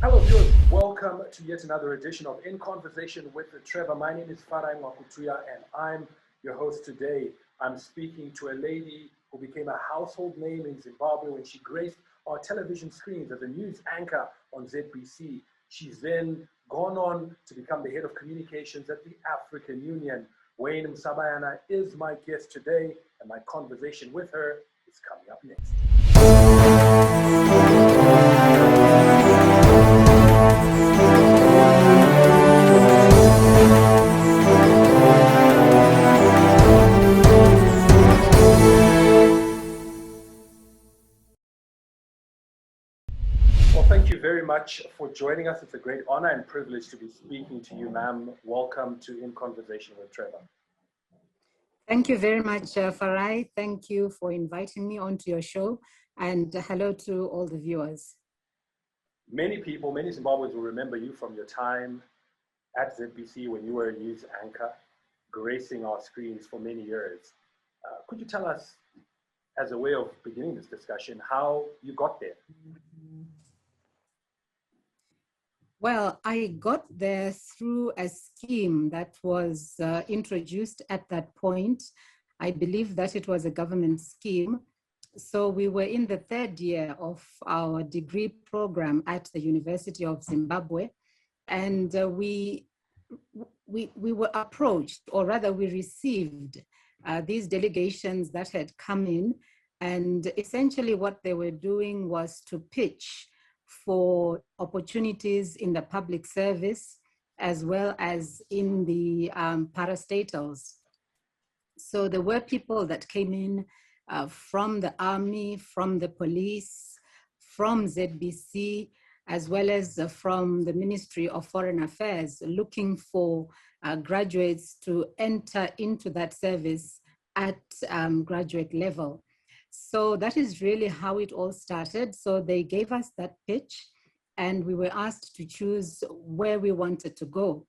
Hello viewers, welcome to yet another edition of In Conversation with Trevor. My name is Farai Mwakutuya and I'm your host today. I'm speaking to a lady who became a household name in Zimbabwe when she graced our television screens as a news anchor on ZBC. She's then gone on to become the head of communications at the African Union. Wynne Musabayana is my guest today and my conversation with her is coming up next. Well, thank you very much for joining us. It's a great honor and privilege to be speaking to you, ma'am. Welcome to In Conversation with Trevor. Thank you very much, Farai. Thank you for inviting me onto your show, and hello to all the viewers. Many people, many Zimbabweans will remember you from your time at ZBC when you were a news anchor, gracing our screens for many years. Could you tell us, as a way of beginning this discussion, how you got there? Well, I got there through a scheme that was introduced at that point. I believe that it was a government scheme. So we were in the third year of our degree program at the University of Zimbabwe, and we were approached, or rather we received these delegations that had come in, and essentially what they were doing was to pitch for opportunities in the public service as well as in the parastatals. So there were people that came in from the army, from the police, from ZBC, as well as from the Ministry of Foreign Affairs, looking for graduates to enter into that service at graduate level. So that is really how it all started. So they gave us that pitch and we were asked to choose where we wanted to go.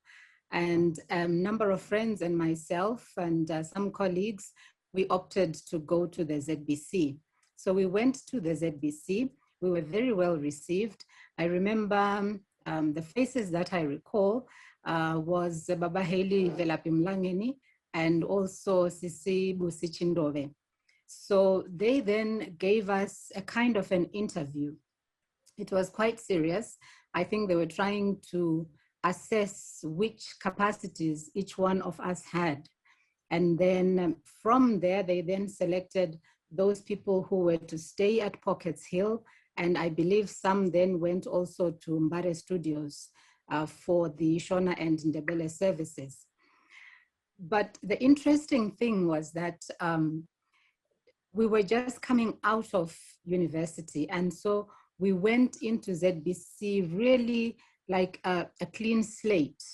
And a number of friends and myself and some colleagues, we opted to go to the ZBC. So we went to the ZBC. We were very well received. I remember the faces that I recall was Baba Haley Velapimlangeni and also Sisi Busichindove. So they then gave us a kind of an interview. It was quite serious. I think they were trying to assess which capacities each one of us had. And then from there, they then selected those people who were to stay at Pockets Hill. And I believe some then went also to Mbare Studios for the Shona and Ndebele services. But the interesting thing was that we were just coming out of university. And so we went into ZBC really like a clean slate,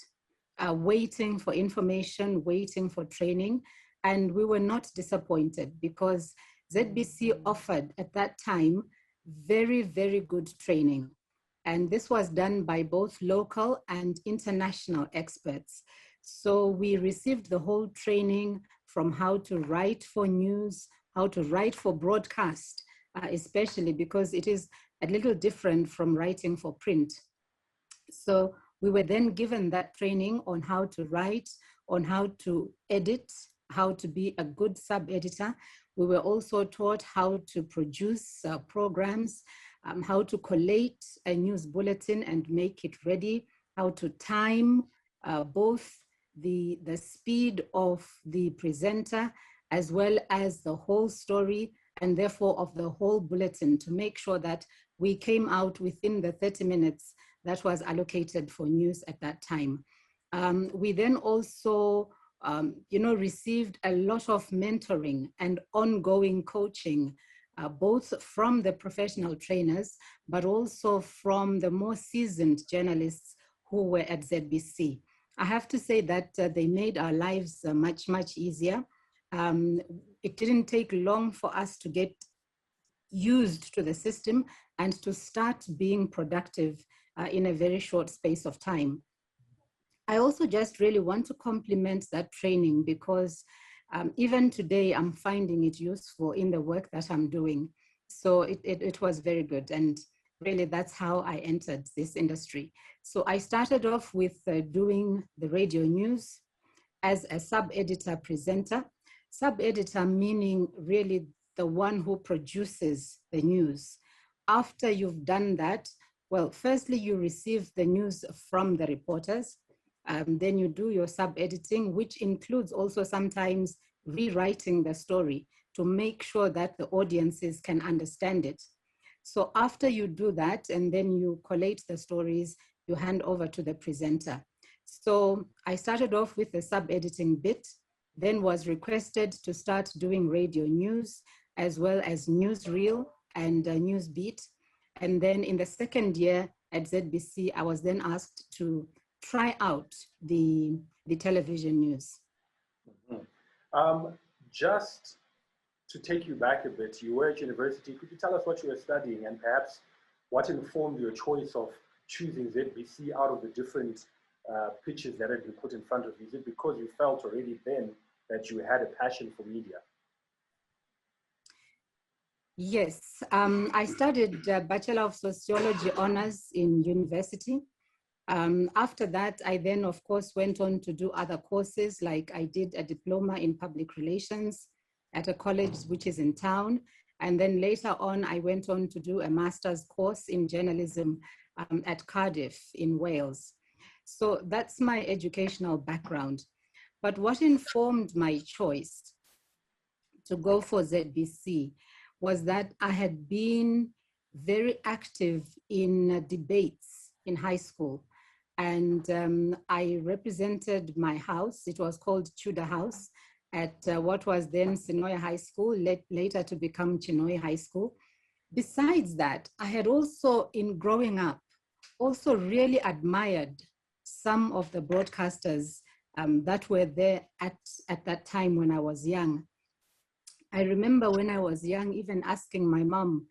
waiting for information, waiting for training. And we were not disappointed because ZBC offered at that time very, very good training. And this was done by both local and international experts. So we received the whole training from how to write for news, how to write for broadcast, especially because it is a little different from writing for print. So we were then given that training on how to write, on how to edit, how to be a good sub-editor. We were also taught how to produce programs, how to collate a news bulletin and make it ready, how to time both the speed of the presenter as well as the whole story and therefore of the whole bulletin to make sure that we came out within the 30 minutes that was allocated for news at that time. We then also received a lot of mentoring and ongoing coaching, both from the professional trainers, but also from the more seasoned journalists who were at ZBC. I have to say that they made our lives much, much easier. It didn't take long for us to get used to the system and to start being productive in a very short space of time. I also just really want to compliment that training because even today I'm finding it useful in the work that I'm doing. So it was very good. And really that's how I entered this industry. So I started off with doing the radio news as a sub-editor presenter. Sub-editor meaning really the one who produces the news. After you've done that, well, firstly, you receive the news from the reporters. Then you do your sub-editing, which includes also sometimes rewriting the story to make sure that the audiences can understand it. So after you do that, and then you collate the stories, you hand over to the presenter. So I started off with the sub-editing bit, then was requested to start doing radio news, as well as newsreel and news beat. And then in the second year at ZBC, I was then asked to try out the television news. Mm-hmm. Just to take you back a bit, you were at university. Could you tell us what you were studying and perhaps what informed your choice of choosing ZBC out of the different pitches that had been put in front of you? Is it because you felt already then that you had a passion for media? Yes, I studied Bachelor of Sociology honors in university. After that, I then, of course, went on to do other courses, like I did a diploma in public relations at a college which is in town. And then later on, I went on to do a master's course in journalism at Cardiff in Wales. So that's my educational background. But what informed my choice to go for ZBC was that I had been very active in debates in high school. And I represented my house. It was called Tudor House at what was then Sinoia High School, later to become Chinoi High School. Besides that, I had also, in growing up, also really admired some of the broadcasters that were there at that time when I was young. I remember when I was young, even asking my mom,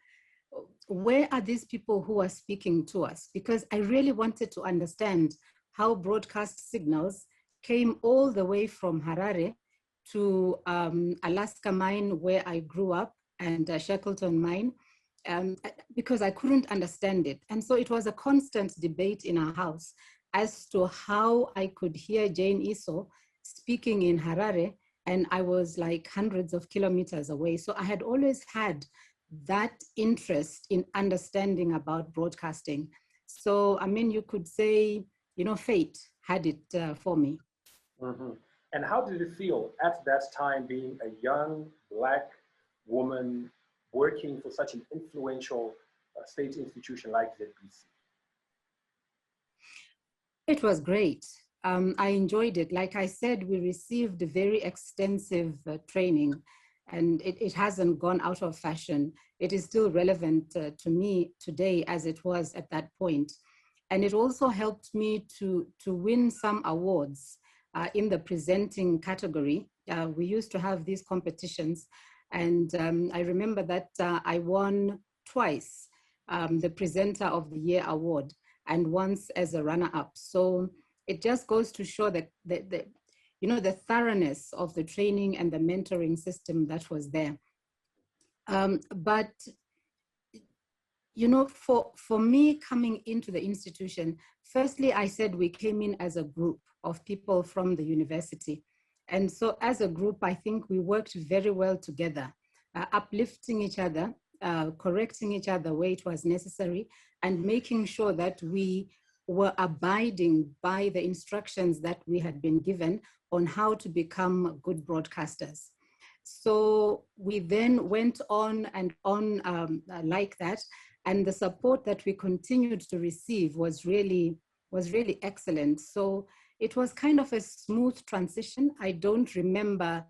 where are these people who are speaking to us? Because I really wanted to understand how broadcast signals came all the way from Harare to Alaska Mine, where I grew up, and Shackleton Mine, because I couldn't understand it. And so it was a constant debate in our house as to how I could hear Jane Iso speaking in Harare, and I was like hundreds of kilometers away. So I had always had that interest in understanding about broadcasting. So, I mean, you could say, you know, fate had it for me. Mm-hmm. And how did it feel at that time being a young Black woman working for such an influential state institution like ZBC? It was great. I enjoyed it. Like I said, we received very extensive training, and it hasn't gone out of fashion. It is still relevant to me today as it was at that point. And it also helped me to win some awards in the presenting category. We used to have these competitions, and I remember that I won twice the Presenter of the Year award, and once as a runner-up. So it just goes to show that you know, the thoroughness of the training and the mentoring system that was there. But you know, for me coming into the institution, firstly, I said we came in as a group of people from the university. And so as a group, I think we worked very well together, uplifting each other, correcting each other where it was necessary, and making sure that we were abiding by the instructions that we had been given on how to become good broadcasters. So we then went on and on like that. And the support that we continued to receive was really excellent. So it was kind of a smooth transition. I don't remember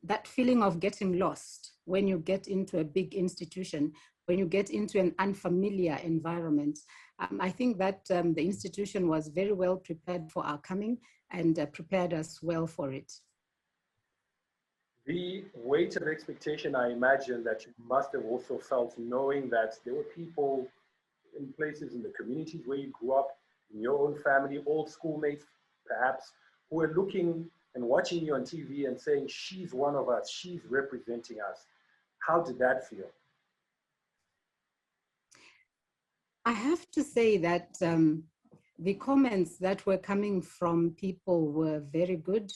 that feeling of getting lost when you get into a big institution, when you get into an unfamiliar environment. I think that the institution was very well prepared for our coming and prepared us well for it. The weight of expectation, I imagine that you must have also felt, knowing that there were people in places in the communities where you grew up, in your own family, old schoolmates perhaps, who were looking and watching you on TV and saying, she's one of us, she's representing us. How did that feel? I have to say that the comments that were coming from people were very good.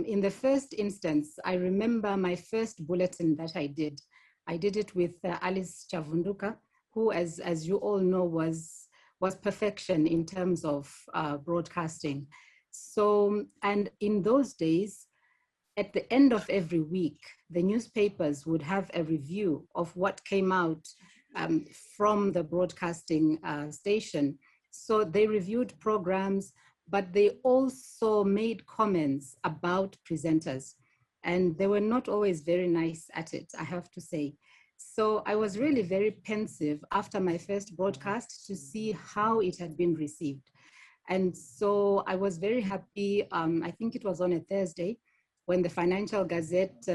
In the first instance, I remember my first bulletin that I did. I did it with Alice Chavunduka, who, as you all know, was perfection in terms of broadcasting. So, and in those days, at the end of every week, the newspapers would have a review of what came out from the broadcasting station. So they reviewed programs, but they also made comments about presenters. And they were not always very nice at it, I have to say. So I was really very pensive after my first broadcast to see how it had been received. And so I was very happy, I think it was on a Thursday, when the Financial Gazette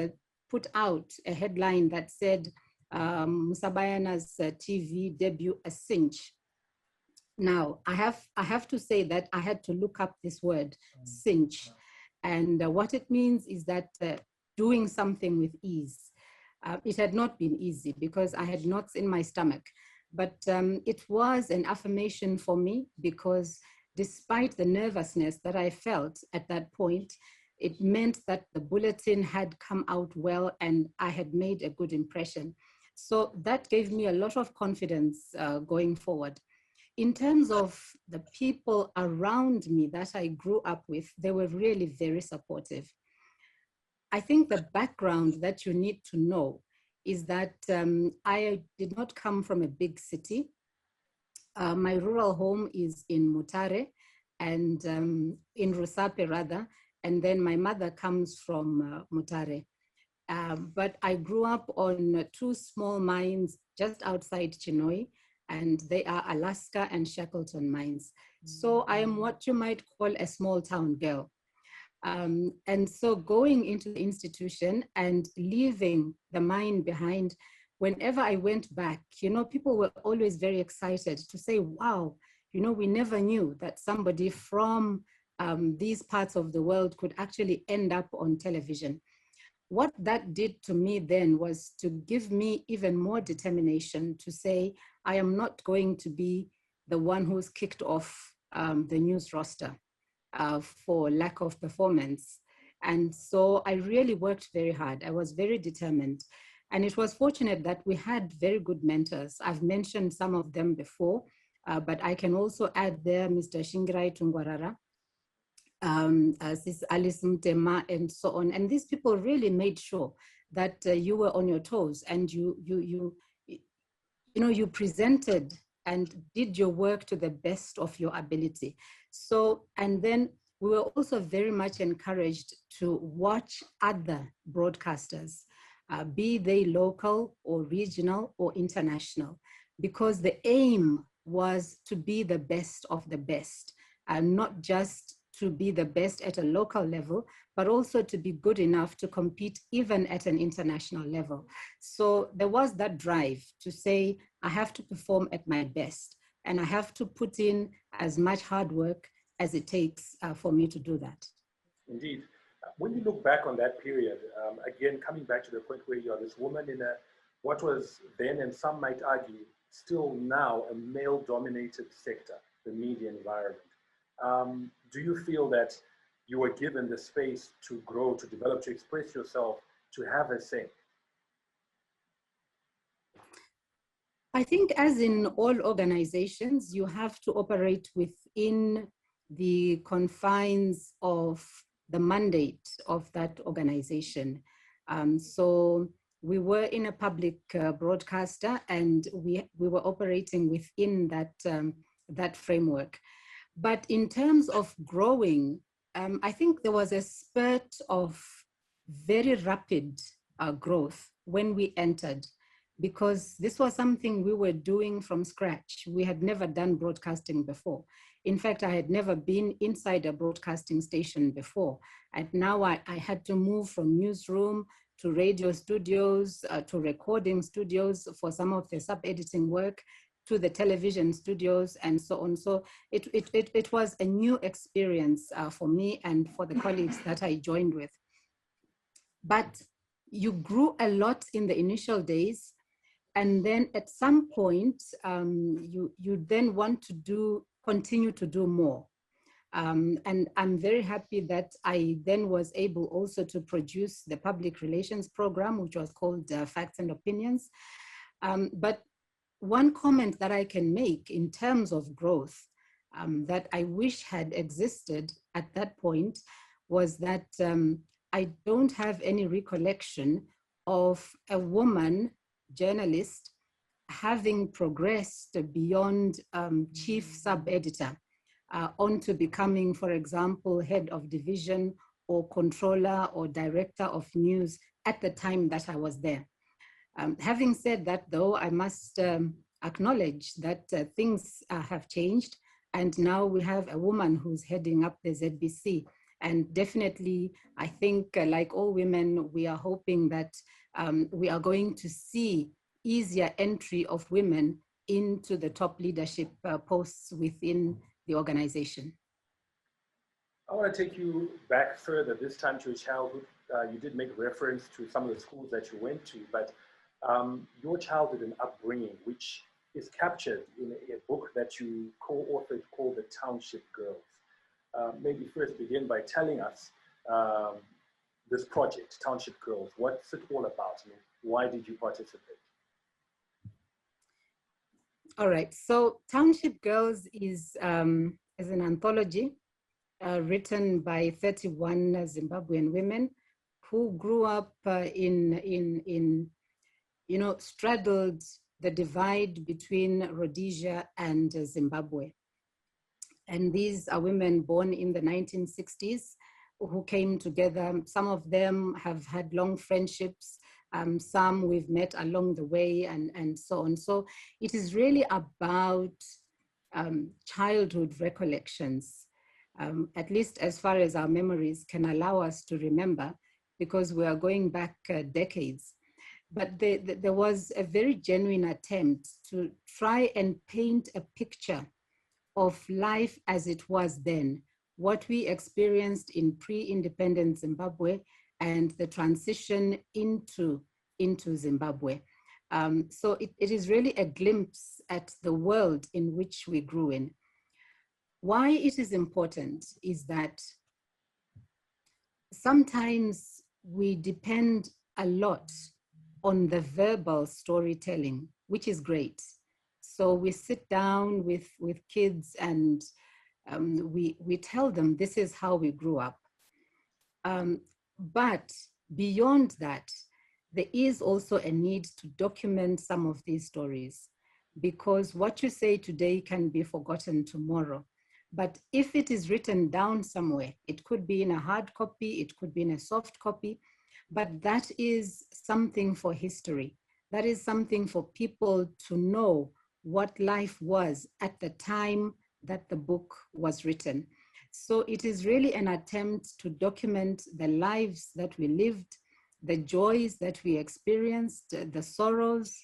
put out a headline that said, Musabayana's TV debut a cinch. Now, I have to say that I had to look up this word, cinch. And what it means is that doing something with ease. It had not been easy because I had knots in my stomach, but it was an affirmation for me because despite the nervousness that I felt at that point, it meant that the bulletin had come out well and I had made a good impression. So that gave me a lot of confidence going forward. In terms of the people around me that I grew up with, they were really very supportive. I think the background that you need to know is that I did not come from a big city. My rural home is in Mutare and in Rusape rather, and then my mother comes from Mutare. But I grew up on two small mines just outside Chinhoyi, and they are Alaska and Shackleton mines. So I am what you might call a small town girl. And so going into the institution and leaving the mine behind, whenever I went back, you know, people were always very excited to say, wow, you know, we never knew that somebody from these parts of the world could actually end up on television. What that did to me then was to give me even more determination to say, I am not going to be the one who's kicked off the news roster for lack of performance. And so I really worked very hard. I was very determined. And it was fortunate that we had very good mentors. I've mentioned some of them before, but I can also add there Mr. Shingirai Tungwarara, Sis Alice Mtema, and so on. And these people really made sure that you were on your toes and you presented and did your work to the best of your ability. So, and then we were also very much encouraged to watch other broadcasters, be they local or regional or international, because the aim was to be the best of the best, and not just to be the best at a local level, but also to be good enough to compete even at an international level. So there was that drive to say, I have to perform at my best, and I have to put in as much hard work as it takes for me to do that. Indeed. When you look back on that period, again, coming back to the point where you are this woman in what was then, and some might argue, still now a male-dominated sector, the media environment. Do you feel that you were given the space to grow, to develop, to express yourself, to have a say? I think as in all organizations, you have to operate within the confines of the mandate of that organization. So we were in a public broadcaster and we were operating within that framework. But in terms of growing, I think there was a spurt of very rapid growth when we entered, because this was something we were doing from scratch. We had never done broadcasting before. In fact, I had never been inside a broadcasting station before. And now I had to move from newsroom to radio studios, to recording studios for some of the sub-editing work, to the television studios and so on. So it was a new experience for me and for the colleagues that I joined with. But you grew a lot in the initial days. And then at some point, you then want to continue to do more. And I'm very happy that I then was able also to produce the public relations program, which was called Facts and Opinions. But one comment that I can make in terms of growth that I wish had existed at that point was that I don't have any recollection of a woman journalist having progressed beyond chief sub-editor onto becoming, for example, head of division or controller or director of news at the time that I was there. Having said that, though, I must acknowledge that things have changed, and now we have a woman who's heading up the ZBC. And definitely, I think, like all women, we are hoping that we are going to see easier entry of women into the top leadership posts within the organization. I want to take you back further, this time to your childhood. You did make reference to some of the schools that you went to, but your childhood and upbringing, which is captured in a book that you co-authored called The Township Girls. Maybe first begin by telling us this project, Township Girls. What's it all about? I mean, why did you participate? All right, so Township Girls is an anthology written by 31 Zimbabwean women who grew up straddled the divide between Rhodesia and Zimbabwe. And these are women born in the 1960s who came together. Some of them have had long friendships. Some we've met along the way and so on. So it is really about childhood recollections, at least as far as our memories can allow us to remember, because we are going back decades. But there was a very genuine attempt to try and paint a picture of life as it was then, what we experienced in pre-independent Zimbabwe and the transition into Zimbabwe. So it is really a glimpse at the world in which we grew in. Why it is important is that sometimes we depend a lot on the verbal storytelling, which is great. So we sit down with kids and we tell them this is how we grew up. But beyond that, there is also a need to document some of these stories, because what you say today can be forgotten tomorrow. But if it is written down somewhere, it could be in a hard copy, it could be in a soft copy, but that is something for history. That is something for people to know what life was at the time that the book was written. So it is really an attempt to document the lives that we lived, the joys that we experienced, the sorrows,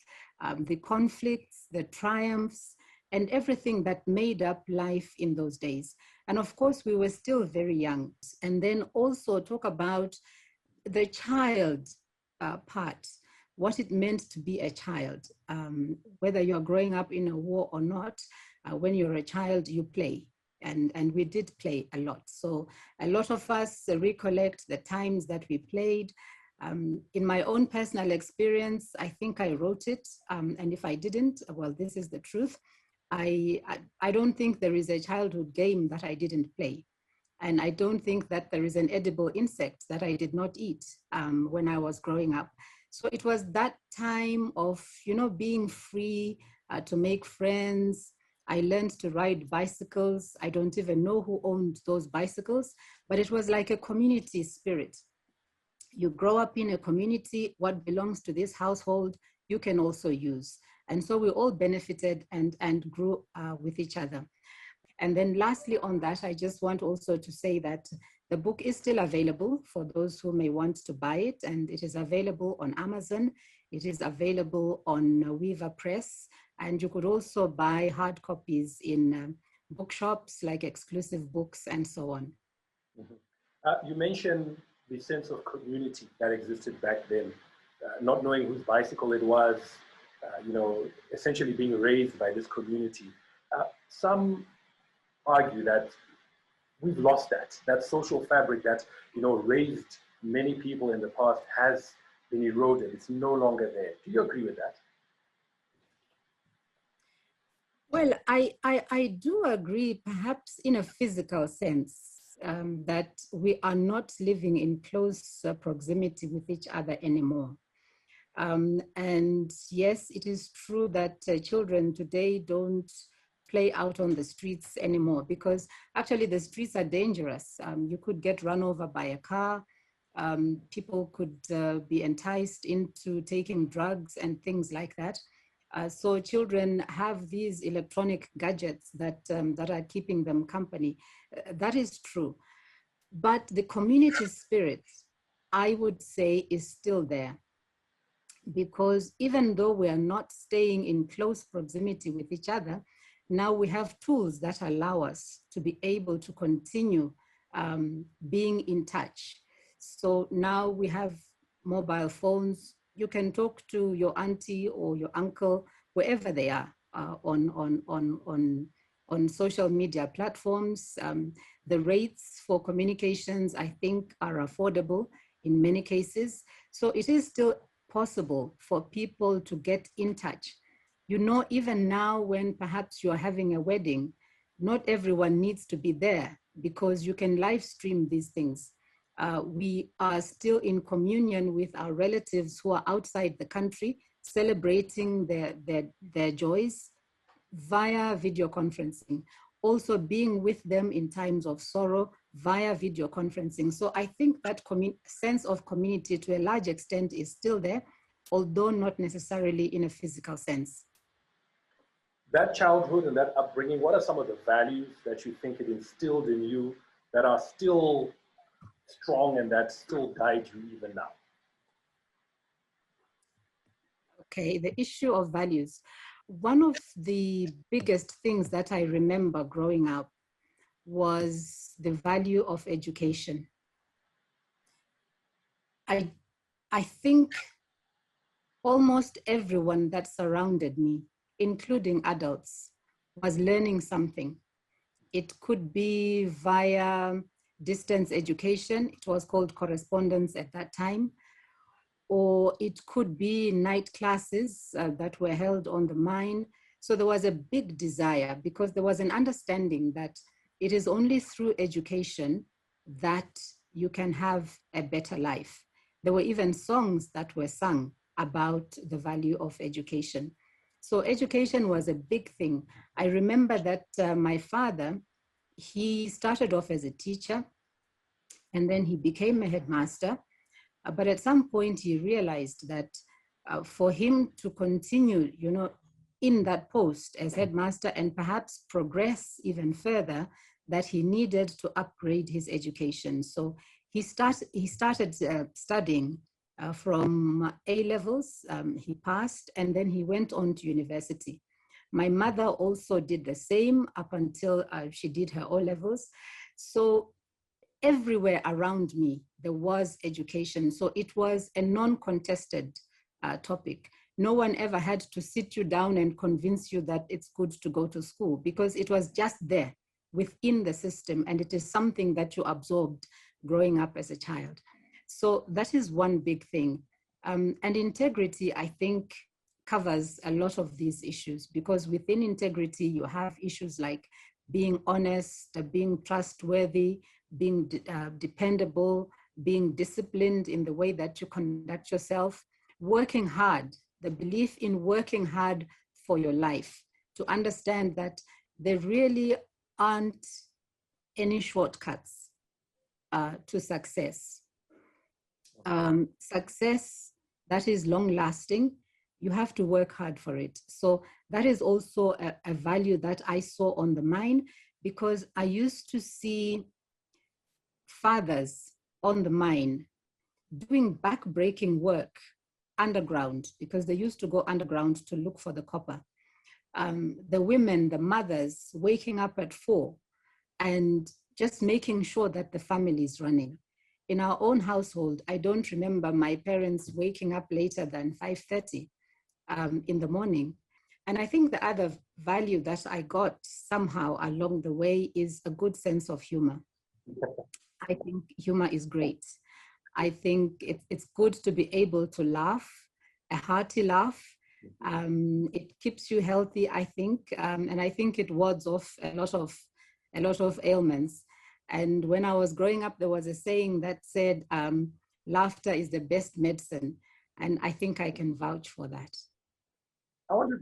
the conflicts, the triumphs, and everything that made up life in those days. And of course, we were still very young. And then also talk about the child part, what it meant to be a child. Whether you're growing up in a war or not, when you're a child, you play. And we did play a lot. So a lot of us recollect the times that we played. In my own personal experience, I think I wrote it. And if I didn't, well, this is the truth. I don't think there is a childhood game that I didn't play. And I don't think that there is an edible insect that I did not eat when I was growing up. So it was that time of, being free to make friends. I learned to ride bicycles. I don't even know who owned those bicycles, but it was like a community spirit. You grow up in a community, what belongs to this household, you can also use. And so we all benefited and grew with each other. And then lastly on that, I just want also to say that the book is still available for those who may want to buy it, and it is available on Amazon. It is available on Weaver Press, and you could also buy hard copies in bookshops like Exclusive Books and so on. Mm-hmm. You mentioned the sense of community that existed back then, not knowing whose bicycle it was, essentially being raised by this community. Some argue that we've lost that social fabric that, raised many people in the past has been eroded. It's no longer there. Do you agree with that? Well, I do agree, perhaps in a physical sense, that we are not living in close proximity with each other anymore. And yes, it is true that children today don't play out on the streets anymore, because actually the streets are dangerous. You could get run over by a car. People could be enticed into taking drugs and things like that. So children have these electronic gadgets that are keeping them company. That is true. But the community spirit, I would say, is still there. Because even though we are not staying in close proximity with each other, now we have tools that allow us to be able to continue being in touch. So now we have mobile phones. You can talk to your auntie or your uncle, wherever they are, on social media platforms. The rates for communications, I think, are affordable in many cases. So it is still possible for people to get in touch. Even now when perhaps you're having a wedding, not everyone needs to be there because you can live stream these things. We are still in communion with our relatives who are outside the country, celebrating their joys via video conferencing. Also being with them in times of sorrow via video conferencing. So I think that sense of community to a large extent is still there, although not necessarily in a physical sense. That childhood and that upbringing, what are some of the values that you think it instilled in you that are still strong and that still guide you even now? Okay, the issue of values. One of the biggest things that I remember growing up was the value of education. I think almost everyone that surrounded me, including adults, was learning something. It could be via distance education. It was called correspondence at that time. Or it could be night classes that were held on the mine. So there was a big desire, because there was an understanding that it is only through education that you can have a better life. There were even songs that were sung about the value of education. So education was a big thing. I remember that my father, he started off as a teacher, and then he became a headmaster. But at some point he realized that for him to continue, in that post as headmaster and perhaps progress even further, that he needed to upgrade his education. So he started studying from A levels. He passed, and then he went on to university. My mother also did the same up until she did her O levels. So everywhere around me, there was education. So it was a non-contested topic. No one ever had to sit you down and convince you that it's good to go to school, because it was just there within the system, and it is something that you absorbed growing up as a child. So that is one big thing. And integrity, I think, covers a lot of these issues, because within integrity, you have issues like being honest, being trustworthy, being dependable, being disciplined in the way that you conduct yourself, working hard, the belief in working hard for your life, to understand that there really aren't any shortcuts to success. Success that is long lasting, you have to work hard for it. So that is also a value that I saw on the mine, because I used to see fathers on the mine doing back-breaking work underground, because they used to go underground to look for the copper. The women, the mothers, waking up at 4 and just making sure that the family is running. In our own household, I don't remember my parents waking up later than 5:30. in the morning. And I think the other value that I got somehow along the way is a good sense of humor. I think humor is great. I think it's good to be able to laugh, a hearty laugh. It keeps you healthy, I think, and I think it wards off a lot of ailments. And when I was growing up, there was a saying that said, laughter is the best medicine. And I think I can vouch for that. I want to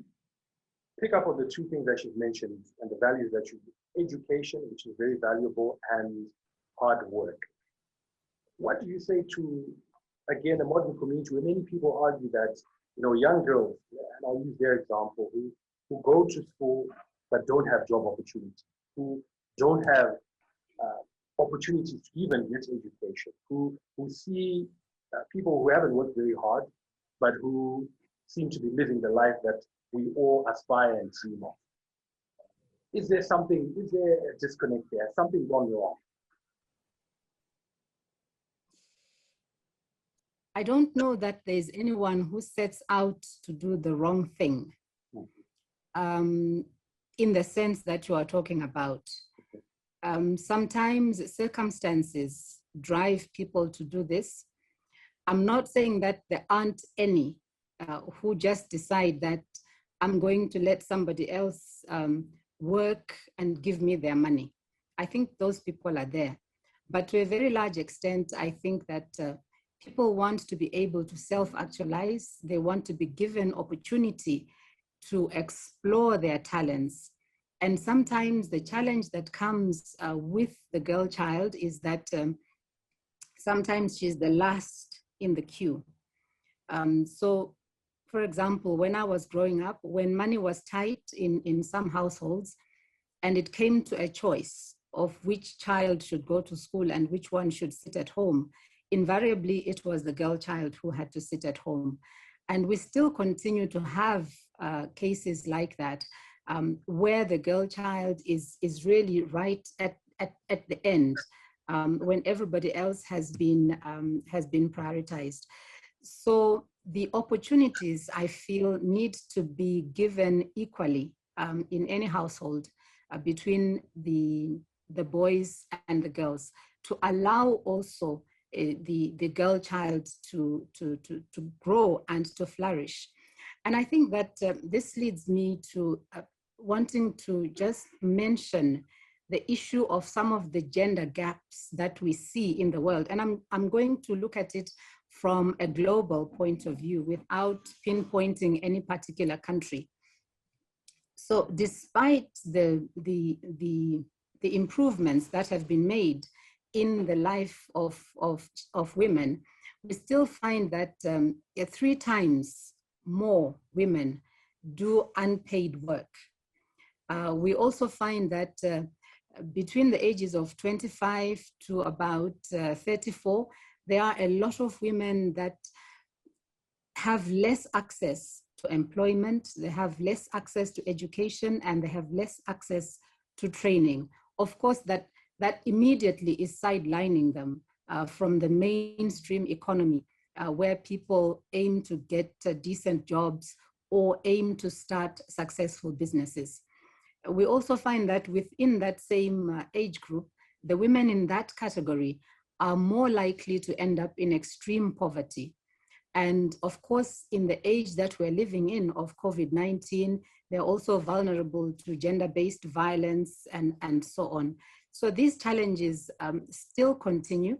pick up on the two things that you've mentioned and the values that you, education, which is very valuable, and hard work. What do you say to, again, the modern community where many people argue that, you know, young girls, and I'll use their example, who go to school but don't have job opportunities, who don't have opportunities to even get education, who see people who haven't worked very hard, but who seem to be living the life that we all aspire and dream of. Is there a disconnect there? Something gone wrong? I don't know that there's anyone who sets out to do the wrong thing, in the sense that you are talking about. Sometimes circumstances drive people to do this. I'm not saying that there aren't any who just decide that I'm going to let somebody else work and give me their money. I think those people are there. But to a very large extent, I think that people want to be able to self-actualize. They want to be given opportunity to explore their talents. And sometimes the challenge that comes with the girl child is that sometimes she's the last in the queue. So, for example, when I was growing up, when money was tight in some households, and it came to a choice of which child should go to school and which one should sit at home, invariably it was the girl child who had to sit at home. And we still continue to have cases like that, where the girl child is really right at the end, when everybody else has been prioritized. So the opportunities, I feel, need to be given equally in any household between the boys and the girls, to allow also the girl child to grow and to flourish. And I think that this leads me to wanting to just mention the issue of some of the gender gaps that we see in the world. And I'm going to look at it from a global point of view without pinpointing any particular country. So despite the improvements that have been made in the life of women, we still find that 3 times more women do unpaid work. We also find that between the ages of 25 to about 34, there are a lot of women that have less access to employment, they have less access to education, and they have less access to training. Of course, that immediately is sidelining them from the mainstream economy, where people aim to get decent jobs or aim to start successful businesses. We also find that within that same age group, the women in that category are more likely to end up in extreme poverty. And of course, in the age that we're living in of COVID-19, they're also vulnerable to gender-based violence and so on. So these challenges still continue.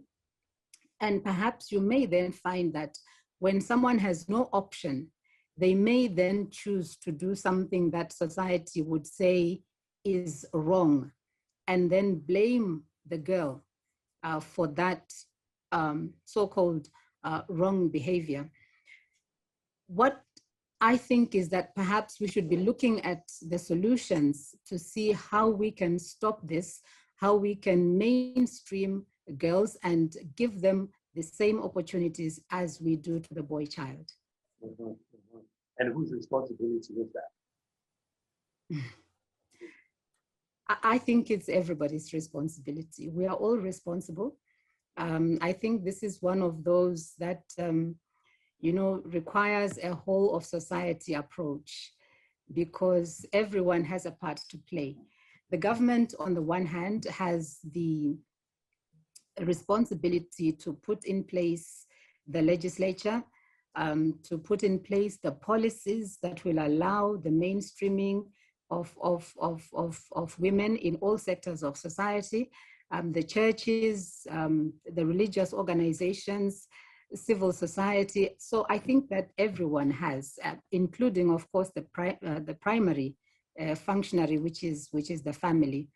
And perhaps you may then find that when someone has no option, they may then choose to do something that society would say is wrong, and then blame the girl for that so-called wrong behavior. What I think is that perhaps we should be looking at the solutions to see how we can stop this, how we can mainstream girls and give them the same opportunities as we do to the boy child. Mm-hmm, mm-hmm. And whose responsibility is that? I think it's everybody's responsibility. We are all responsible. I think this is one of those that, requires a whole of society approach, because everyone has a part to play. The government, on the one hand, has the responsibility to put in place the legislature, to put in place the policies that will allow the mainstreaming of women in all sectors of society, the churches, the religious organizations, civil society. So I think that everyone has, including, of course, the primary functionary, which is the family.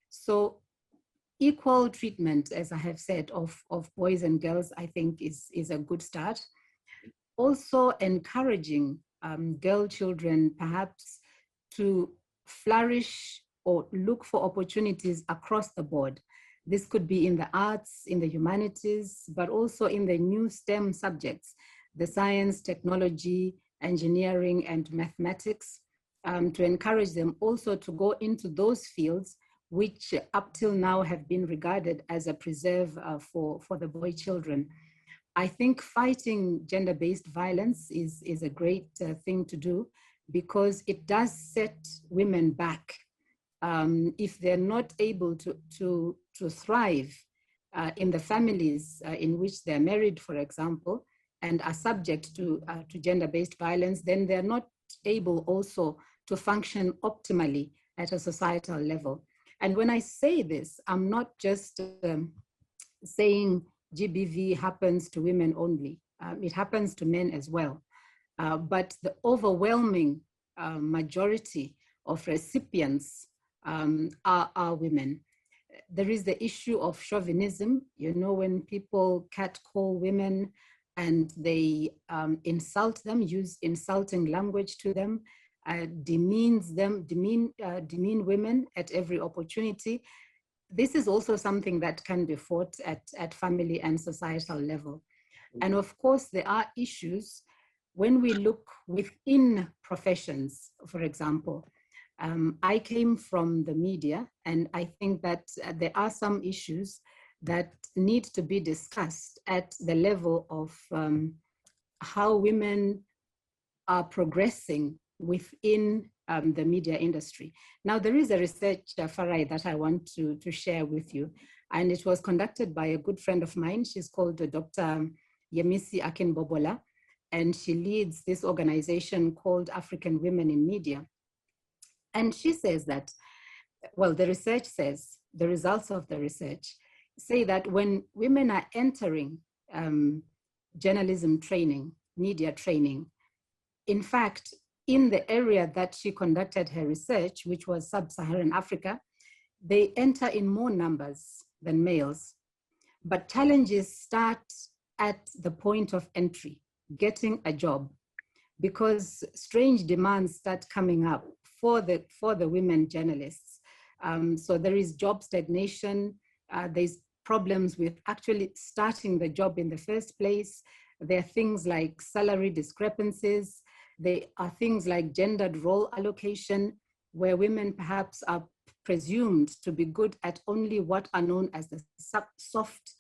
So equal treatment, as I have said, of boys and girls, I think is a good start. Also encouraging girl children perhaps to flourish or look for opportunities across the board. This could be in the arts, in the humanities, but also in the new STEM subjects, the science, technology, engineering, and mathematics, to encourage them also to go into those fields which up till now have been regarded as a preserve for the boy children. I think fighting gender-based violence is a great thing to do, because it does set women back. If they're not able to thrive in the families in which they're married, for example, and are subject to gender-based violence, then they're not able also to function optimally at a societal level. And when I say this, I'm not just saying GBV happens to women only. It happens to men as well. But the overwhelming majority of recipients are women. There is the issue of chauvinism, when people catcall women and they insult them, use insulting language to them, demean women at every opportunity. This is also something that can be fought at family and societal level. And of course, there are issues when we look within professions. For example, I came from the media, and I think that there are some issues that need to be discussed at the level of how women are progressing within the media industry. Now, there is a research, Farai, that I want to share with you, and it was conducted by a good friend of mine. She's called Dr. Yemisi Akinbobola, and she leads this organization called African Women in Media. And she says that, well, the research says, the results of the research say that when women are entering journalism training, media training, in fact, in the area that she conducted her research, which was sub-Saharan Africa, they enter in more numbers than males. But challenges start at the point of entry, getting a job, because strange demands start coming up for the women journalists. So there is job stagnation, there's problems with actually starting the job in the first place. There are things like salary discrepancies. There are things like gendered role allocation, where women perhaps are presumed to be good at only what are known as the soft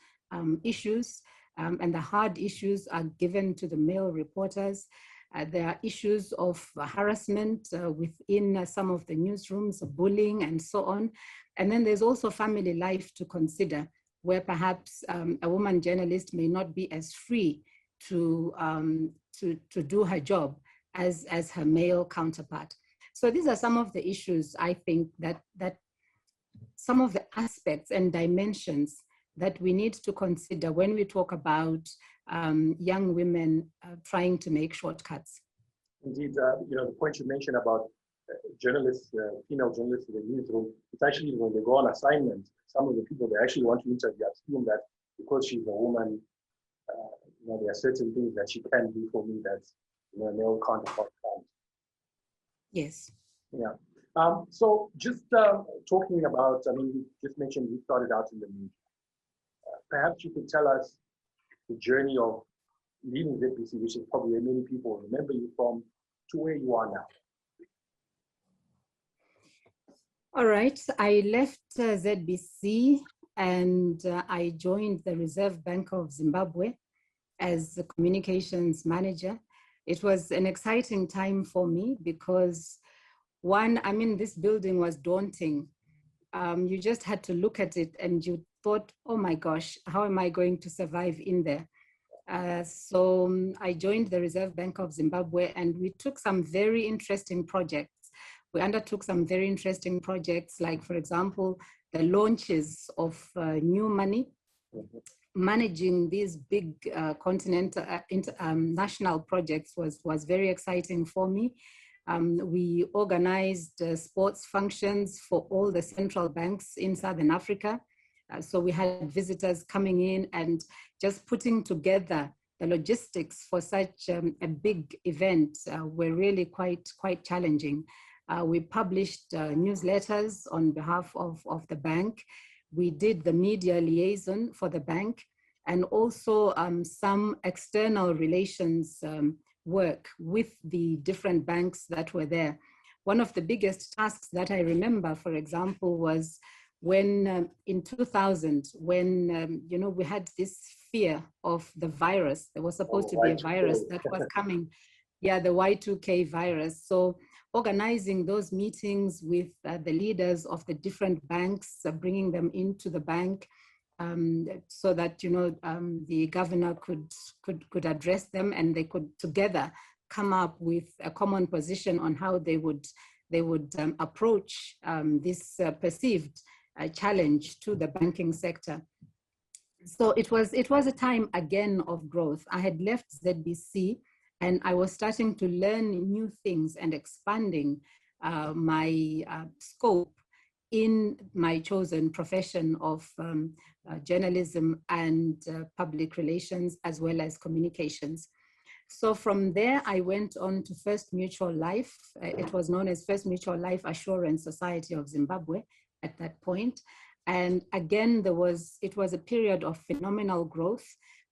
issues, and the hard issues are given to the male reporters. There are issues of harassment within some of the newsrooms, bullying, and so on. And then there's also family life to consider, where perhaps a woman journalist may not be as free to do her job as her male counterpart. So these are some of the issues, I think, that some of the aspects and dimensions that we need to consider when we talk about young women trying to make shortcuts. Indeed, the point you mentioned about journalists, female journalists in the newsroom, it's actually when they go on assignment, some of the people they actually want to interview assume that because she's a woman, there are certain things that she can do for me that a male counterpart can't. Yes. Yeah. So just talking about, you just mentioned you started out in the media. Perhaps you could tell us the journey of leaving ZBC, which is probably where many people remember you from, to where you are now. All right, I left ZBC and I joined the Reserve Bank of Zimbabwe. as the communications manager. It was an exciting time for me because one, I mean, this building was daunting. You just had to look at it and you thought, oh my gosh, how am I going to survive in there? So I joined the Reserve Bank of Zimbabwe, and we took some very interesting projects. We undertook some very interesting projects, like, for example, the launches of new money. Managing these big continental, national projects was very exciting for me. We organized sports functions for all the central banks in Southern Africa. So we had visitors coming in and just putting together the logistics for such a big event were really quite challenging. We published newsletters on behalf of the bank. We did the media liaison for the bank, and also some external relations work with the different banks that were there. One of the biggest tasks that I remember, for example, was when in 2000, when we had this fear of the virus. There was supposed to be a virus that was coming. Yeah, the Y2K virus. So organizing those meetings with the leaders of the different banks, bringing them into the bank, so that the governor could address them, and they could together come up with a common position on how they would approach this perceived challenge to the banking sector. So it was a time again of growth. I had left ZBC, and I was starting to learn new things and expanding my scope in my chosen profession of journalism and public relations, as well as communications. So from there, I went on to First Mutual Life. It was known as First Mutual Life Assurance Society of Zimbabwe at that point. And again, it was a period of phenomenal growth,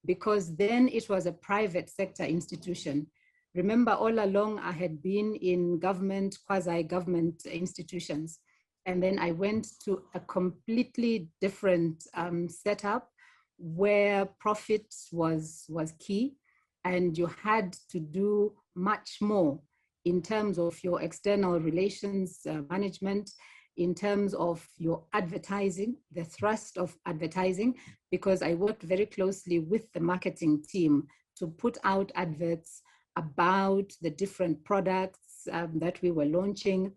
because then it was a private sector institution. Remember, all along I had been in government, quasi-government institutions. And then I went to a completely different setup where profit was key, and you had to do much more in terms of your external relations management, in terms of your advertising, the thrust of advertising, because I worked very closely with the marketing team to put out adverts about the different products that we were launching.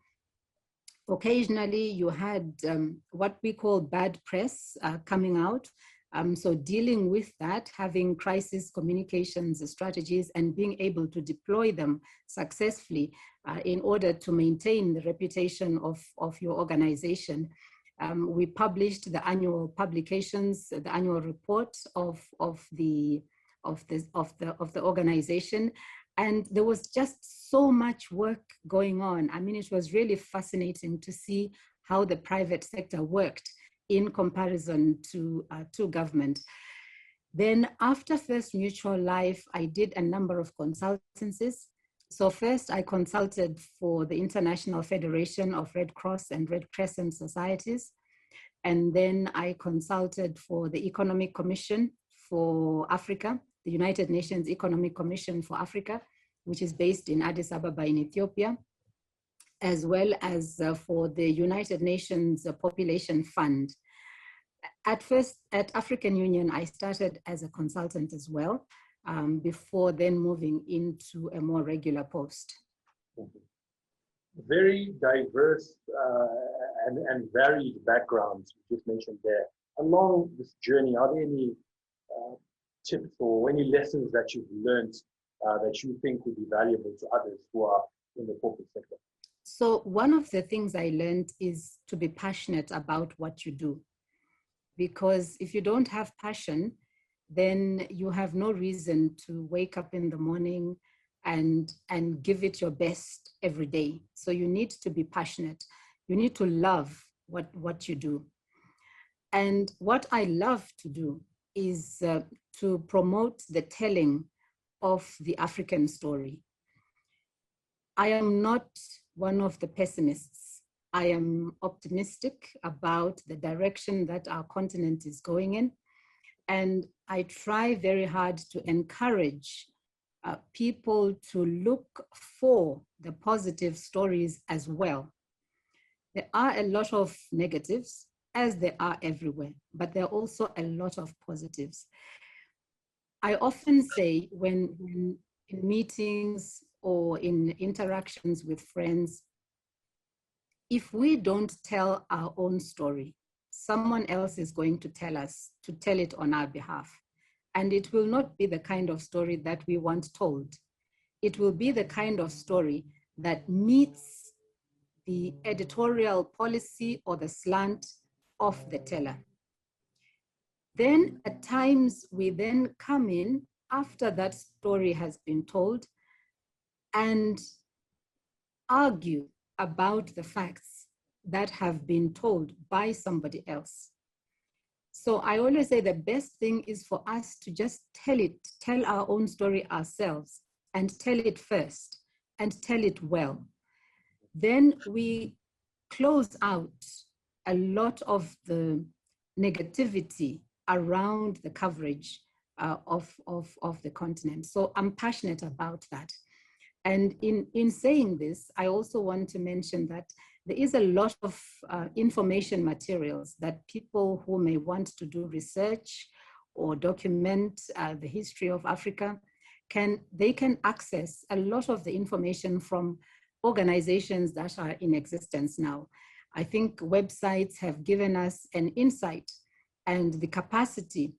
Occasionally, you had what we call bad press coming out. So dealing with that, having crisis communications strategies and being able to deploy them successfully in order to maintain the reputation of your organization. We published the annual publications, the annual report of the organization. And there was just so much work going on. I mean, it was really fascinating to see how the private sector worked in comparison to government. Then after First Mutual Life, I did a number of consultancies. So first I consulted for the International Federation of Red Cross and Red Crescent Societies. And then I consulted for the Economic Commission for Africa, the United Nations Economic Commission for Africa, which is based in Addis Ababa in Ethiopia, as well as for the United Nations Population Fund. At first, at African Union, I started as a consultant as well, before then moving into a more regular post. Very diverse and varied backgrounds you just mentioned there. Along this journey, are there any tips or any lessons that you've learned that you think would be valuable to others who are in the corporate sector? So one of the things I learned is to be passionate about what you do. Because if you don't have passion, then you have no reason to wake up in the morning and give it your best every day. So you need to be passionate. You need to love what you do. And what I love to do is to promote the telling of the African story. I am not one of the pessimists. I am optimistic about the direction that our continent is going in. And I try very hard to encourage people to look for the positive stories as well. There are a lot of negatives, as there are everywhere, but there are also a lot of positives. I often say when in meetings or in interactions with friends, if we don't tell our own story, someone else is going to tell us to tell it on our behalf. And it will not be the kind of story that we want told. It will be the kind of story that meets the editorial policy or the slant of the teller. Then at times we then come in after that story has been told and argue about the facts that have been told by somebody else. So I always say the best thing is for us to just tell our own story ourselves and tell it first and tell it well. Then we close out a lot of the negativity around the coverage of the continent. So I'm passionate about that. And in saying this, I also want to mention that there is a lot of information materials that people who may want to do research or document the history of Africa can access a lot of the information from organizations that are in existence now. I think websites have given us an insight and the capacity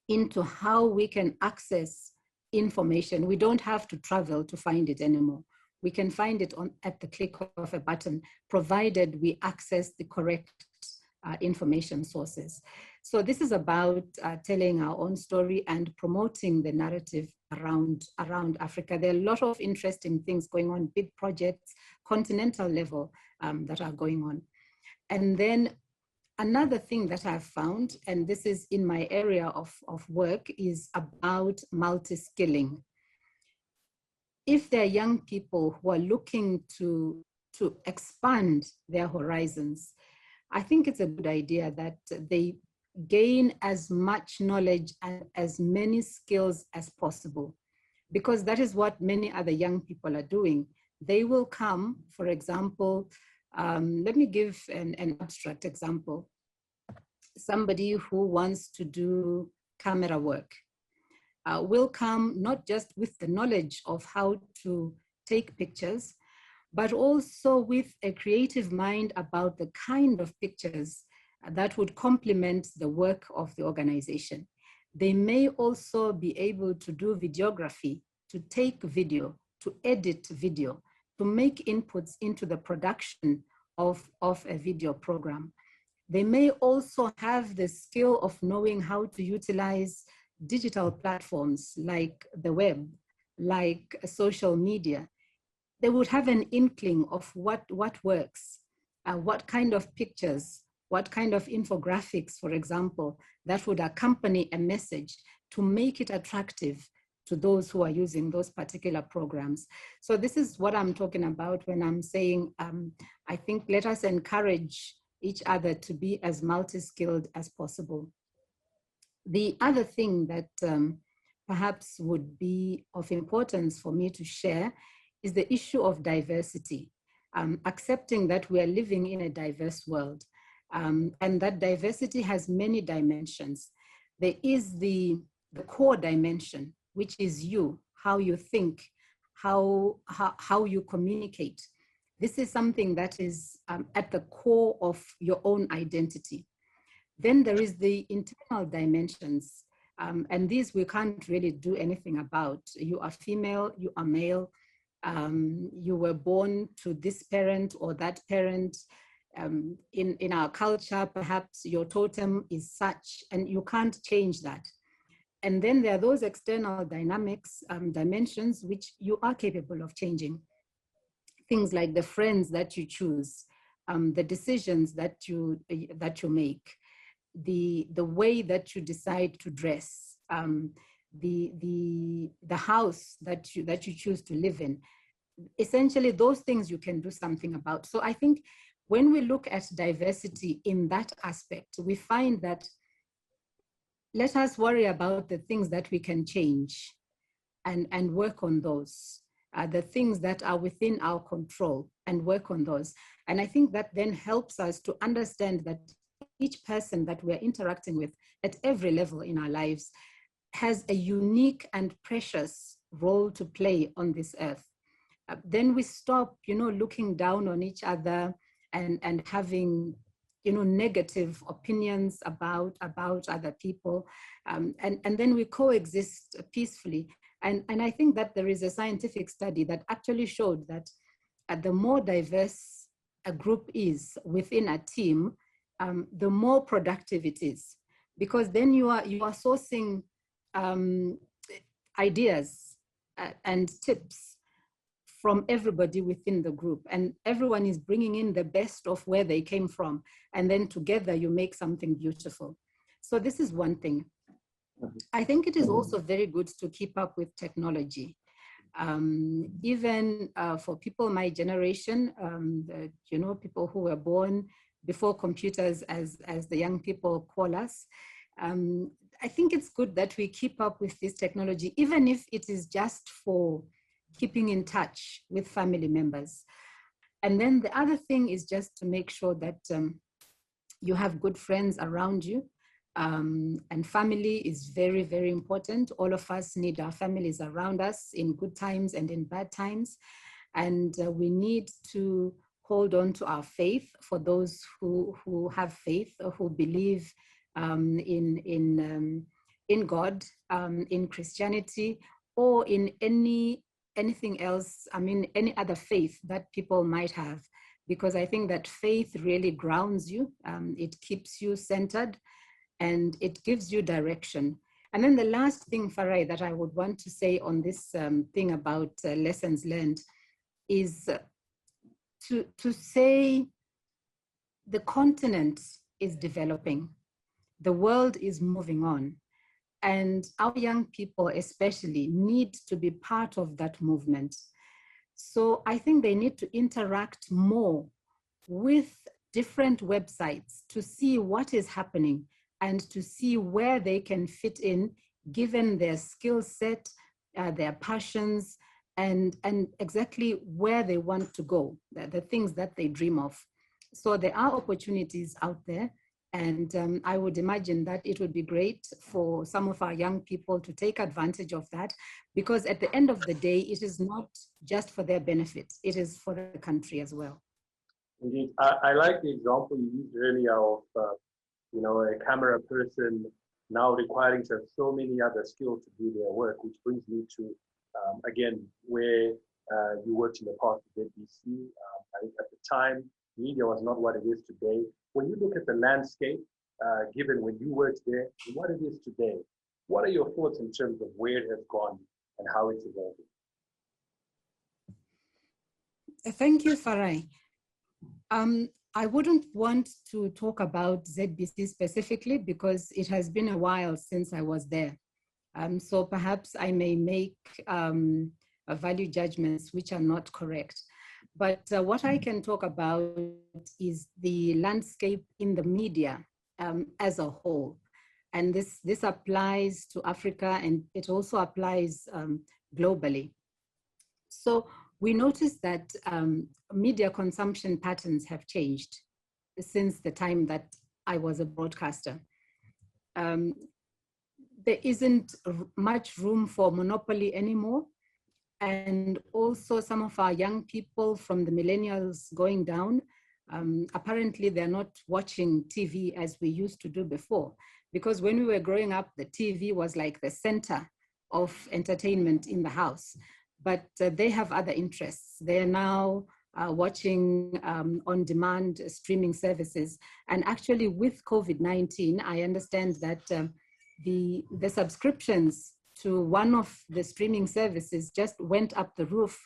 into how we can access information. We don't have to travel to find it anymore. We can find it at the click of a button, provided we access the correct information sources. So this is about telling our own story and promoting the narrative around Africa. There are a lot of interesting things going on, big projects, continental level that are going on. And then another thing that I've found, and this is in my area of work, is about multi-skilling. If there are young people who are looking to expand their horizons, I think it's a good idea that they gain as much knowledge and as many skills as possible, because that is what many other young people are doing. They will come, for example, let me give an abstract example. Somebody who wants to do camera work will come not just with the knowledge of how to take pictures, but also with a creative mind about the kind of pictures that would complement the work of the organization. They may also be able to do videography, to take video, to edit video, to make inputs into the production of a video program. They may also have the skill of knowing how to utilize digital platforms like the web, like social media. They would have an inkling of what works, what kind of pictures, what kind of infographics, for example, that would accompany a message to make it attractive to those who are using those particular programs. So this is what I'm talking about when I'm saying, I think let us encourage each other to be as multi-skilled as possible. The other thing that perhaps would be of importance for me to share is the issue of diversity, accepting that we are living in a diverse world, and that diversity has many dimensions. There is the core dimension, which is you, how you think, how you communicate. This is something that is at the core of your own identity. Then there is the internal dimensions, and these we can't really do anything about. You are female, you are male, you were born to this parent or that parent. In our culture, perhaps your totem is such, and you can't change that. And then there are those external dynamics, dimensions, which you are capable of changing. Things like the friends that you choose, the decisions that you make, the way that you decide to dress, the house that you choose to live in. Essentially, those things you can do something about. So I think when we look at diversity in that aspect, we find that let us worry about the things that we can change and work on those, the things that are within our control and work on those. And I think that then helps us to understand that each person that we're interacting with at every level in our lives has a unique and precious role to play on this earth. Then we stop, looking down on each other and having, negative opinions about other people. And then we coexist peacefully. And I think that there is a scientific study that actually showed that the more diverse a group is within a team, the more productive it is. Because then you are sourcing ideas and tips from everybody within the group, and everyone is bringing in the best of where they came from, and then together you make something beautiful. So this is one thing. I think it is also very good to keep up with technology. Even for people my generation, people who were born before computers, as the young people call us, I think it's good that we keep up with this technology, even if it is just for keeping in touch with family members. And then the other thing is just to make sure that you have good friends around you. And family is very, very important. All of us need our families around us in good times and in bad times. And we need to hold on to our faith for those who have faith, or who believe in God, in Christianity, or in anything else, any other faith that people might have, because I think that faith really grounds you. It keeps you centered and it gives you direction. And then the last thing, Farai, that I would want to say on this thing about lessons learned is to say the continent is developing, the world is moving on. And our young people especially need to be part of that movement. So I think they need to interact more with different websites to see what is happening and to see where they can fit in, given their skill set, their passions, and exactly where they want to go, the things that they dream of. So there are opportunities out there. And I would imagine that it would be great for some of our young people to take advantage of that, because at the end of the day, it is not just for their benefit, it is for the country as well. Indeed. I like the example you used earlier of, a camera person now requiring to have so many other skills to do their work, which brings me to, again, where you worked in the past at ZBC. I think at the time, media was not what it is today. When you look at the landscape, given when you worked there, and what it is today, what are your thoughts in terms of where it has gone and how it's evolving? Thank you, Farai. I wouldn't want to talk about ZBC specifically because it has been a while since I was there. So perhaps I may make value judgments which are not correct. But what I can talk about is the landscape in the media as a whole. And this applies to Africa, and it also applies globally. So we noticed that media consumption patterns have changed since the time that I was a broadcaster. There isn't much room for monopoly anymore. And also some of our young people from the millennials going down, apparently they're not watching TV as we used to do before. Because when we were growing up, the TV was like the center of entertainment in the house. But they have other interests. They're now watching on-demand streaming services. And actually with COVID-19, I understand that the subscriptions to one of the streaming services just went up the roof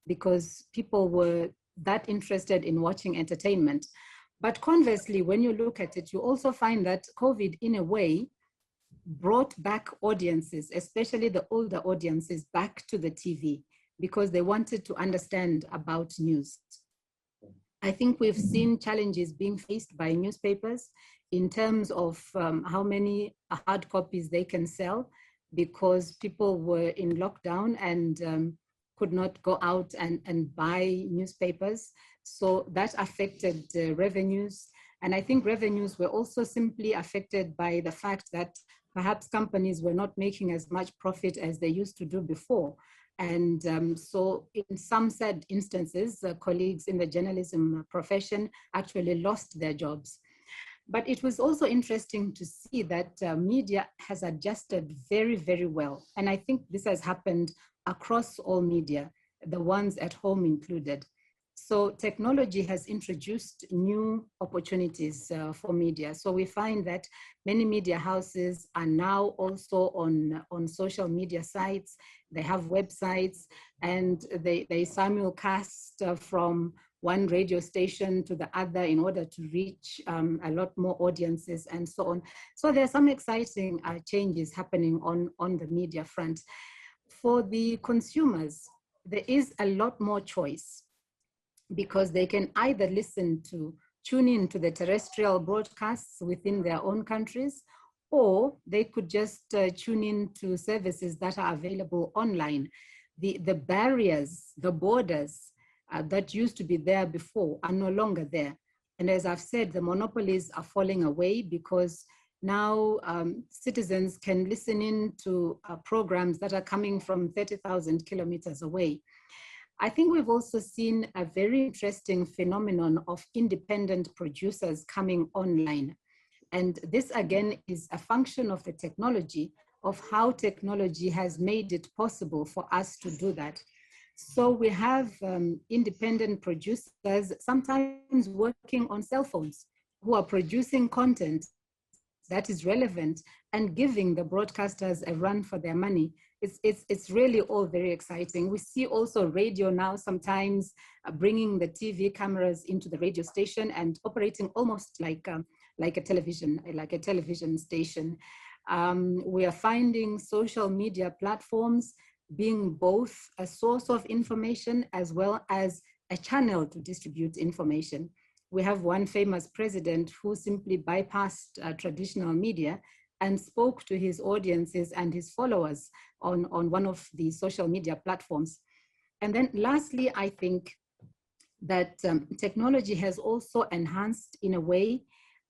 because people were that interested in watching entertainment. But conversely, when you look at it, you also find that COVID, in a way, brought back audiences, especially the older audiences, back to the TV because they wanted to understand about news. I think we've seen challenges being faced by newspapers in terms of how many hard copies they can sell, because people were in lockdown and could not go out and buy newspapers. So that affected revenues. And I think revenues were also simply affected by the fact that perhaps companies were not making as much profit as they used to do before. And so in some sad instances, colleagues in the journalism profession actually lost their jobs. But it was also interesting to see that media has adjusted very, very well. And I think this has happened across all media, the ones at home included. So technology has introduced new opportunities for media. So we find that many media houses are now also on social media sites. They have websites, and they simulcast from one radio station to the other in order to reach a lot more audiences and so on. So there are some exciting changes happening on the media front. For the consumers, there is a lot more choice, because they can either tune in to the terrestrial broadcasts within their own countries, or they could just tune in to services that are available online. The barriers, the borders that used to be there before are no longer there. And as I've said, the monopolies are falling away, because now citizens can listen in to programs that are coming from 30,000 kilometers away. I think we've also seen a very interesting phenomenon of independent producers coming online. And this again is a function of the technology, of how technology has made it possible for us to do that. So we have independent producers sometimes working on cell phones, who are producing content that is relevant and giving the broadcasters a run for their money. It's really all very exciting. We see also radio now sometimes bringing the TV cameras into the radio station and operating almost like a television station. We are finding social media platforms being both a source of information as well as a channel to distribute information. We have one famous president who simply bypassed traditional media and spoke to his audiences and his followers on one of the social media platforms. And then lastly, I think that technology has also enhanced, in a way,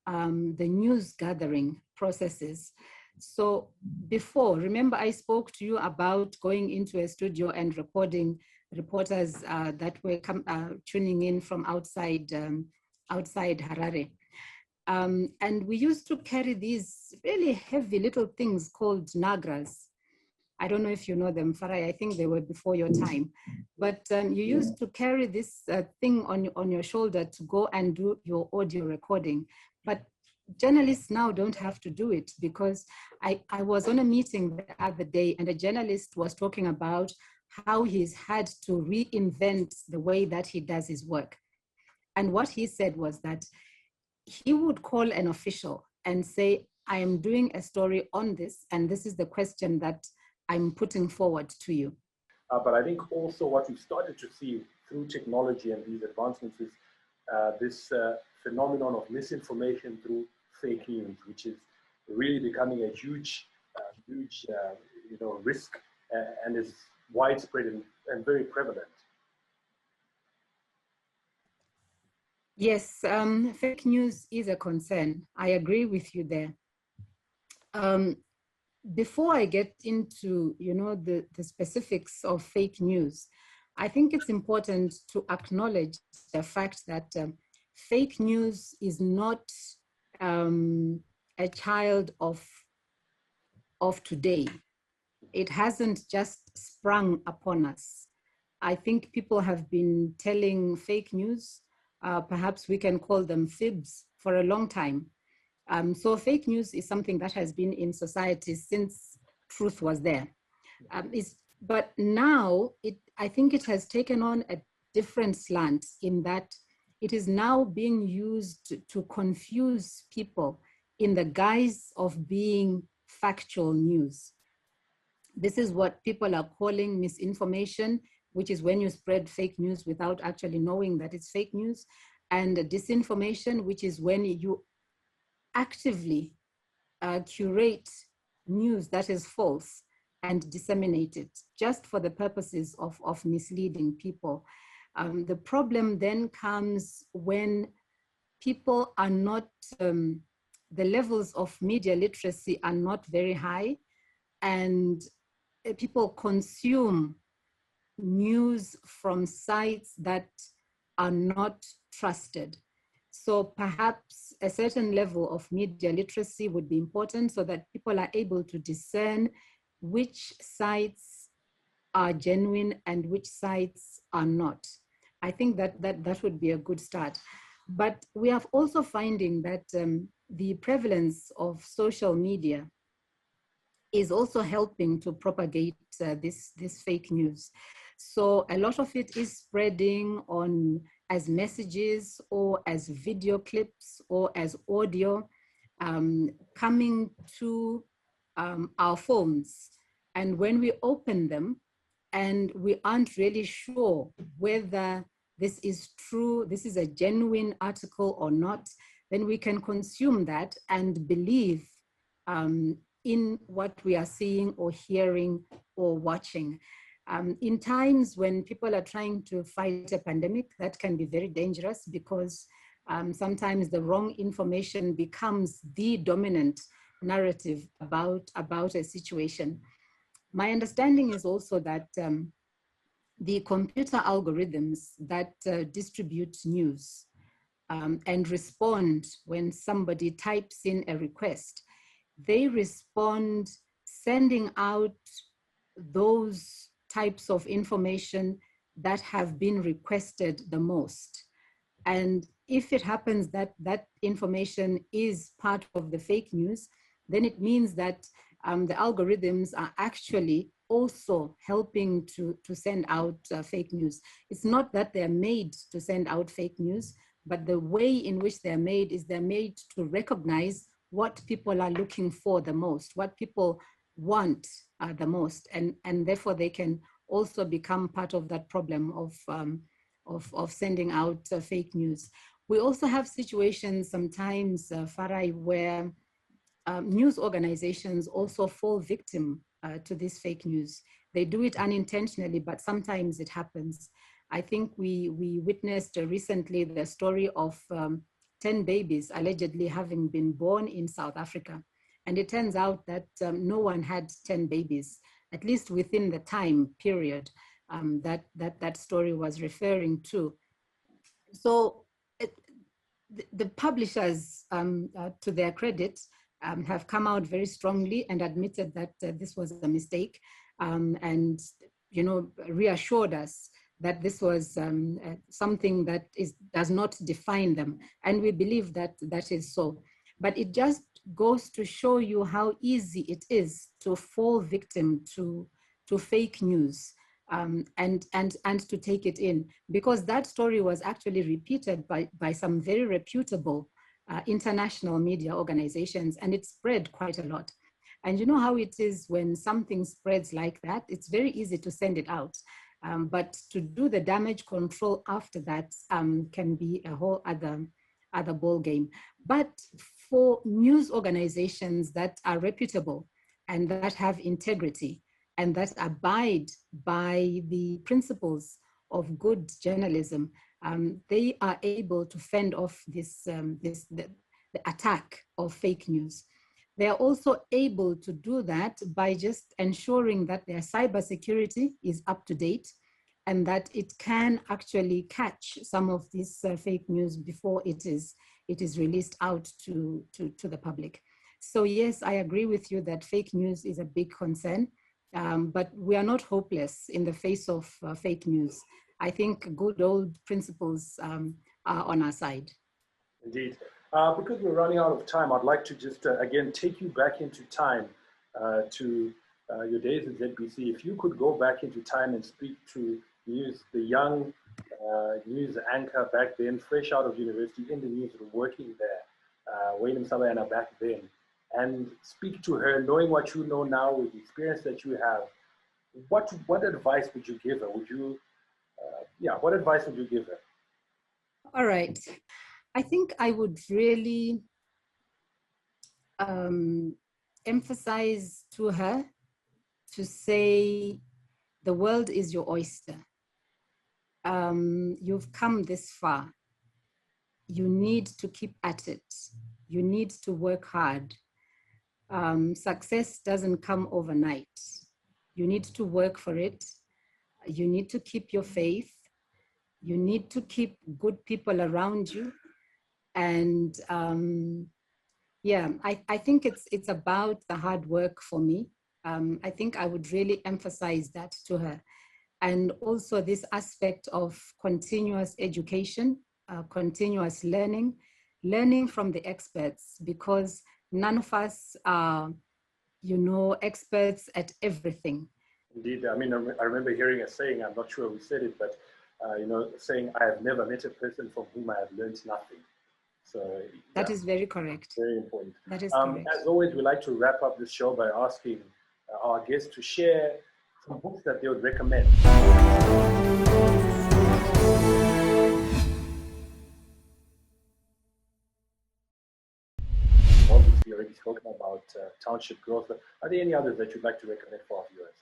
the news gathering processes. So before, remember I spoke to you about going into a studio and recording reporters that were tuning in from outside Harare. And we used to carry these really heavy little things called nagras. I don't know if you know them, Farai. I think they were before your time. But you used to carry this thing on your shoulder to go and do your audio recording. But journalists now don't have to do it, because I was on a meeting the other day, and a journalist was talking about how he's had to reinvent the way that he does his work. And what he said was that he would call an official and say, I am doing a story on this, and this is the question that I'm putting forward to you. But I think also what we've started to see through technology and these advancements is this phenomenon of misinformation through fake news, which is really becoming a huge risk and is widespread and very prevalent. Yes, fake news is a concern. I agree with you there. Before I get into the specifics of fake news, I think it's important to acknowledge the fact that fake news is not a child of today. It hasn't just sprung upon us. I think people have been telling fake news, perhaps we can call them fibs, for a long time. So fake news is something that has been in society since truth was there. But now, I think it has taken on a different slant, in that it is now being used to confuse people in the guise of being factual news. This is what people are calling misinformation, which is when you spread fake news without actually knowing that it's fake news, and disinformation, which is when you actively curate news that is false and disseminate it just for the purposes of misleading people. The problem then comes when people are not, the levels of media literacy are not very high, and people consume news from sites that are not trusted. So perhaps a certain level of media literacy would be important so that people are able to discern which sites are genuine and which sites are not. I think that would be a good start. But we are also finding that the prevalence of social media is also helping to propagate this fake news. So a lot of it is spreading on as messages or as video clips or as audio coming to our phones. And when we open them and we aren't really sure whether this is true, this is a genuine article or not, then we can consume that and believe in what we are seeing or hearing or watching. In times when people are trying to fight a pandemic, that can be very dangerous because sometimes the wrong information becomes the dominant narrative about a situation. My understanding is also that the computer algorithms that distribute news and respond when somebody types in a request, they respond sending out those types of information that have been requested the most. And if it happens that that information is part of the fake news, then it means that the algorithms are actually also helping to send out fake news. It's not that they're made to send out fake news, but the way in which they're made is they're made to recognize what people are looking for the most, what people want the most, and therefore they can also become part of that problem of sending out fake news. We also have situations sometimes, Farai, where news organizations also fall victim to this fake news. They do it unintentionally, but sometimes it happens. I think we witnessed recently the story of 10 babies allegedly having been born in South Africa. And it turns out that no one had 10 babies, at least within the time period that story was referring to. So the publishers, to their credit, have come out very strongly and admitted that this was a mistake, and reassured us that this was something that does not define them. And we believe that that is so. But it just goes to show you how easy it is to fall victim to fake news and to take it in, because that story was actually repeated by some very reputable international media organizations, and it spread quite a lot. And you know how it is when something spreads like that, it's very easy to send it out. But to do the damage control after that can be a whole other ball game. But for news organizations that are reputable and that have integrity and that abide by the principles of good journalism, they are able to fend off the attack of fake news. They are also able to do that by just ensuring that their cybersecurity is up to date and that it can actually catch some of this fake news before it is released out to the public. So yes, I agree with you that fake news is a big concern, but we are not hopeless in the face of fake news. I think good old principles are on our side. Indeed. Because we're running out of time, I'd like to just, again, take you back into time to your days at ZBC. If you could go back into time and speak to the young news anchor back then, fresh out of university in the newsroom, working there, Wynne Musabayana back then, and speak to her, knowing what you know now with the experience that you have, what advice would you give her? What advice would you give her? All right. I think I would really emphasize to her to say, the world is your oyster. You've come this far. You need to keep at it. You need to work hard. Success doesn't come overnight. You need to work for it. You need to keep your faith. You need to keep good people around you. And yeah, I think it's about the hard work for me. I think I would really emphasize that to her. And also this aspect of continuous education, continuous learning from the experts, because none of us are, experts at everything. Indeed, I mean, I remember hearing a saying, I'm not sure who said it, but, saying, I have never met a person from whom I have learned nothing. So that is very correct. Very important. That is correct. As always, we like to wrap up this show by asking our guests to share some books that they would recommend. Obviously, already spoken about Township Girls, but are there any others that you'd like to recommend for our viewers?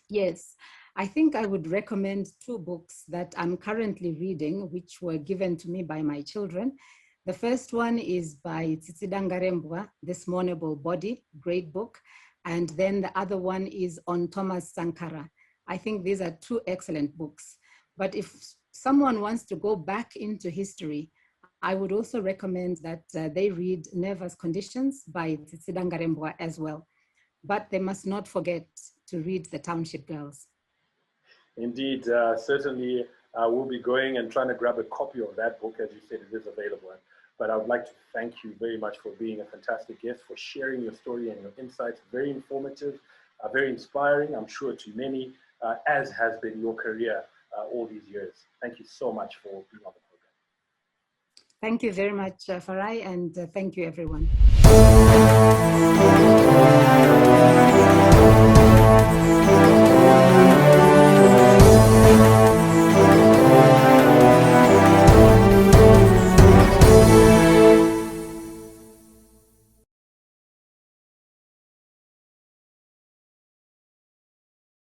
Yes, I think I would recommend two books that I'm currently reading, which were given to me by my children. The first one is by Tsitsidangarembwa, This Mournable Body, great book. And then the other one is on Thomas Sankara. I think these are two excellent books. But if someone wants to go back into history, I would also recommend that they read Nervous Conditions by Tsitsidangarembwa as well. But they must not forget to read The Township Girls. Indeed, certainly we'll be going and trying to grab a copy of that book. As you said, it is available. But I would like to thank you very much for being a fantastic guest, for sharing your story and your insights. Very informative, very inspiring, I'm sure, to many, as has been your career all these years. Thank you so much for being on the program. Thank you very much, Farai, and thank you, everyone.